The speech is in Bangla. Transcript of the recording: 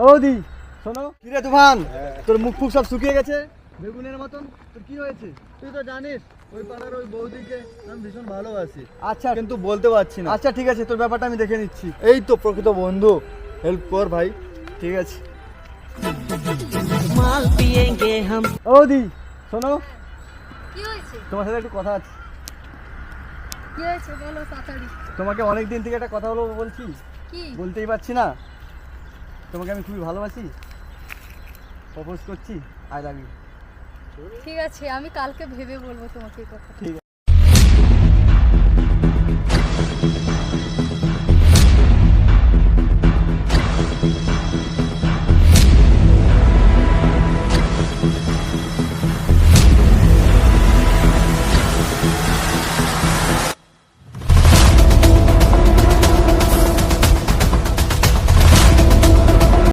বৌদি শোনো। কি রে তুফান, তোর মুখ ফুক সব শুকিয়ে গেছে বেগুনের মতন, তোর কি হয়েছে? তুই তো জানিস ওই পাড়ার ওই বৌদিকে আমি ভীষণ ভালোবাসি, আচ্ছা কিন্তু বলতে পারছি না। আচ্ছা ঠিক আছে, তোর ব্যাপারটা আমি দেখে নিচ্ছি। এই তো প্রকৃত বন্ধু, হেল্প কর ভাই। ঠিক আছে। বৌদি শোনো, কি হয়েছে? তোমার সাথে একটু কথা আছে। কি হয়েছে বলো তাড়াতাড়ি। তোমাকে অনেক দিন থেকে একটা কথা বলবো বলছি, কি? বলতেই পারছি না। তোমাকে আমি খুবই ভালোবাসি, প্রপোজ করছি, আই লাভ ইউ। ঠিক আছে, আমি কালকে ভেবে বলবো তোমাকে এই কথা। ঠিক